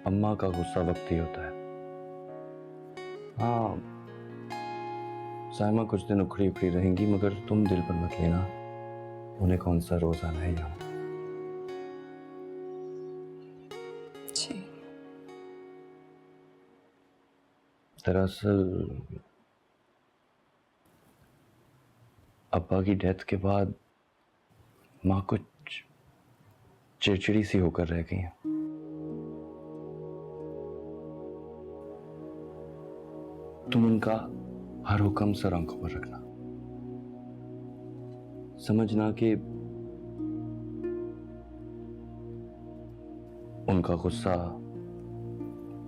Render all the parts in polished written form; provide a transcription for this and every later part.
अम्मा का गुस्सा वक्त ही होता है। हाँ, साइमा कुछ दिन उखड़ी उखड़ी रहेंगी, मगर तुम दिल पर मत लेना, उन्हें कौन सा रोज आना है यहाँ। जी। दरअसल अब्बा की डेथ के बाद माँ कुछ चिड़चिड़ी सी होकर रह गई हैं। तुम उनका हर हुक्म सर आंखों पर रखना, समझना कि उनका गुस्सा,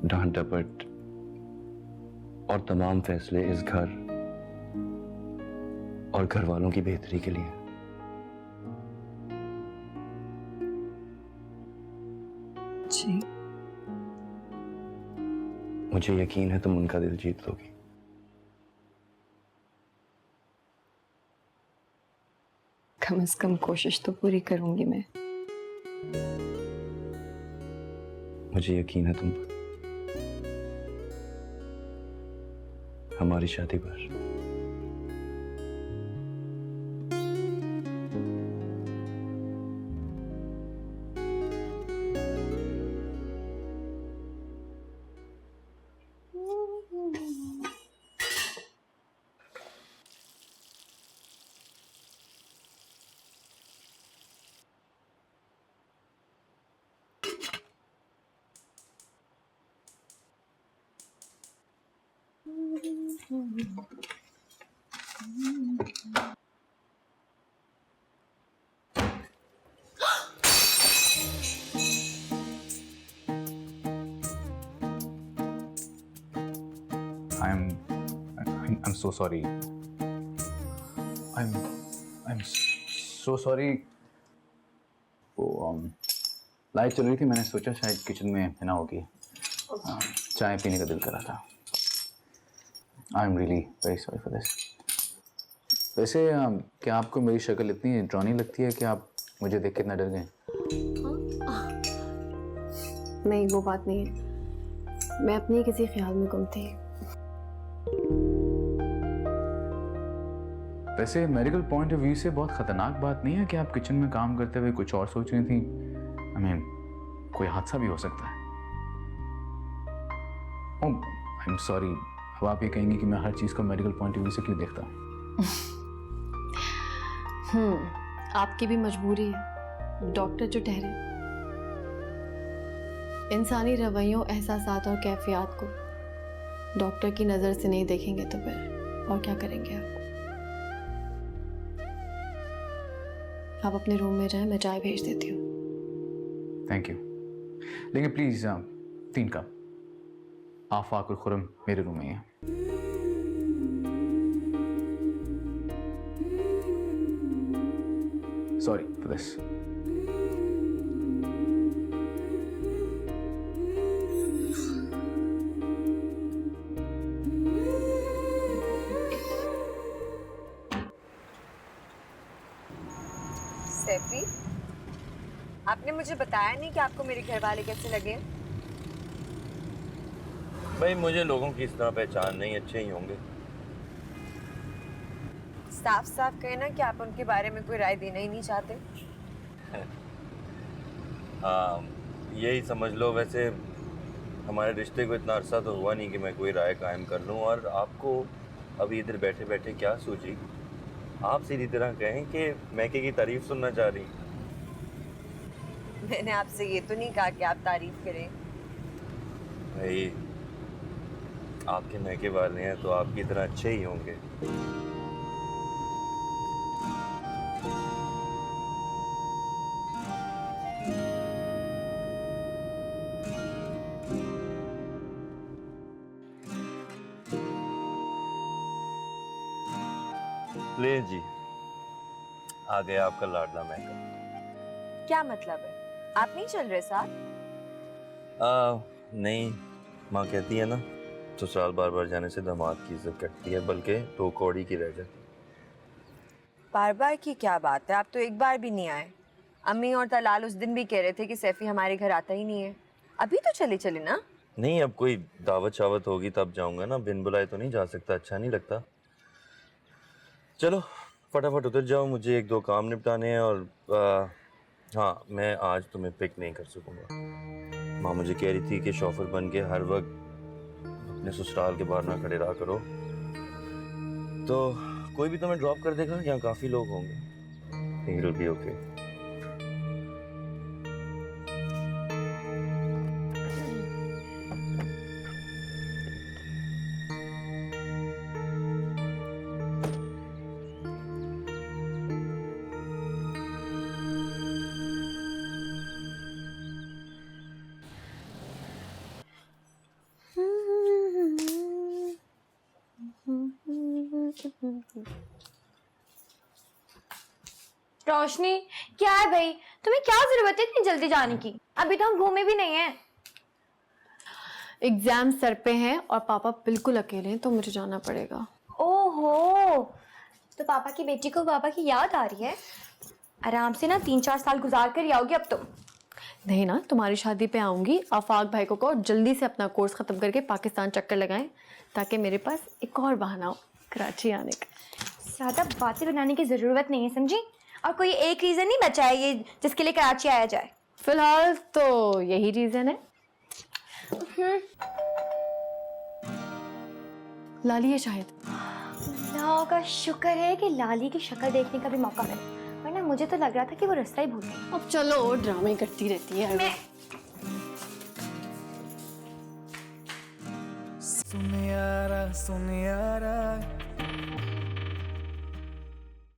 डांट डपट और तमाम फैसले इस घर और घर वालों की बेहतरी के लिए हैं। जी। मुझे यकीन है तुम उनका दिल जीत लोगी। कम से कम कोशिश तो पूरी करूंगी मैं। मुझे यकीन है तुम पर, हमारी शादी पर। I'm so sorry. I'm so sorry. वो लाइट चल रही थी, मैंने सोचा शायद किचन में है ना होगी, चाय पीने का दिल करा था। I'm really very sorry for this. वैसे क्या आपको मेरी शक्ल इतनी ड्रानी लगती है कि आप मुझे देख के इतना डर गए? नहीं, वो बात नहीं है, मैं अपने किसी ख्याल में गुम थी। वैसे मेडिकल पॉइंट ऑफ व्यू से बहुत खतरनाक बात नहीं है कि आप किचन में काम करते हुए कुछ और सोच रही थी? I mean, कोई हादसा भी हो सकता है। Oh, I'm sorry. अब आप ये कहेंगे कि मैं हर चीज को मेडिकल पॉइंट ऑफ व्यू से क्यों देखता हूँ? आपकी भी मजबूरी है, डॉक्टर जो ठहरे। इंसानी रवैयों, एहसासात और कैफियत को डॉक्टर की नज़र से नहीं देखेंगे तो फिर और क्या करेंगे आप? आप अपने रूम में जाएं, मैं चाय भेज देती हूँ। थैंक यू, लेकिन प्लीज 3 कप आफाक और खुरम मेरे रूम में ही है। Sorry for this. सैफी, आपने मुझे बताया नहीं कि आपको मेरे घर वाले कैसे लगे। भाई मुझे लोगों की इस तरह पहचान नहीं, अच्छे ही होंगे। साफ साफ कहना कि आप उनके बारे में कोई राय देना ही नहीं चाहते। हाँ, यही समझ लो। वैसे हमारे रिश्ते को इतना अरसा तो हुआ नहीं कि मैं कोई राय कायम कर लूँ, और आपको अभी इधर बैठे बैठे क्या सूझी? आप सीधी तरह कहें कि मैके की तारीफ सुनना चाह रही। मैंने आपसे ये तो नहीं कहा कि आप तारीफ करें। भाई आपके मैके वाले हैं तो आपकी तरह अच्छे ही होंगे। ले जी, आ गया आपका लाडला मैका। क्या मतलब है, आप नहीं चल रहे साथ? नहीं, माँ कहती है ना, ससुराल बार बार जाने से दामाद की इज्जत कटती है, बल्कि 2 कौड़ी की रह जाती है। बार बार की क्या बात है, आप तो एक बार भी नहीं आए। अम्मी और तलाल उस दिन भी कह रहे थे कि सैफी हमारे घर आता ही नहीं है। अभी तो चले चले ना। नहीं, अब कोई दावत शावत होगी तब जाऊंगा ना, बिन बुलाए तो नहीं जा सकता, अच्छा नहीं लगता। चलो फटाफट उतर जाओ, मुझे एक दो काम निपटाने हैं। और हाँ, मैं आज तुम्हें पिक नहीं कर सकूंगा। माँ मुझे कह रही थी कि शॉफर बन के हर वक्त अपने ससुराल के बाहर ना खड़े रहा करो, तो कोई भी तुम्हें ड्रॉप कर देगा, यहाँ काफ़ी लोग होंगे। It'll be okay. रोशनी, क्या है भाई? तुम्हें क्या जरूरत है इतनी जल्दी जाने की? अभी तो हम घूमे भी नहीं हैं। एग्जाम सर पे हैं और पापा बिल्कुल अकेले हैं, तो मुझे जाना पड़ेगा। ओहो, तो पापा की बेटी को पापा की याद आ रही है। आराम से ना 3-4 साल गुजार कर ही आओगी अब तुम। नहीं ना, तुम्हारी शादी पे आऊंगी। आफाक भाई को कहो जल्दी से अपना कोर्स खत्म करके पाकिस्तान चक्कर लगाएं, ताकि मेरे पास एक और बहाना हो कराची आने का। ज़्यादा बातें बनाने की ज़रूरत नहीं है, समझी? और कोई एक रीज़न नहीं बचा है ये जिसके लिए कराची आया जाए। फिलहाल तो यही रीजन है। लाली है शायद। अल्लाह का शुक्र है कि लाली की शक्ल देखने का भी मौका मिला, वरना मुझे तो लग रहा था कि वो रास्ता ही भूल गई। अब चलो, और ड्रामे करती रहती है। मैं सुन यारा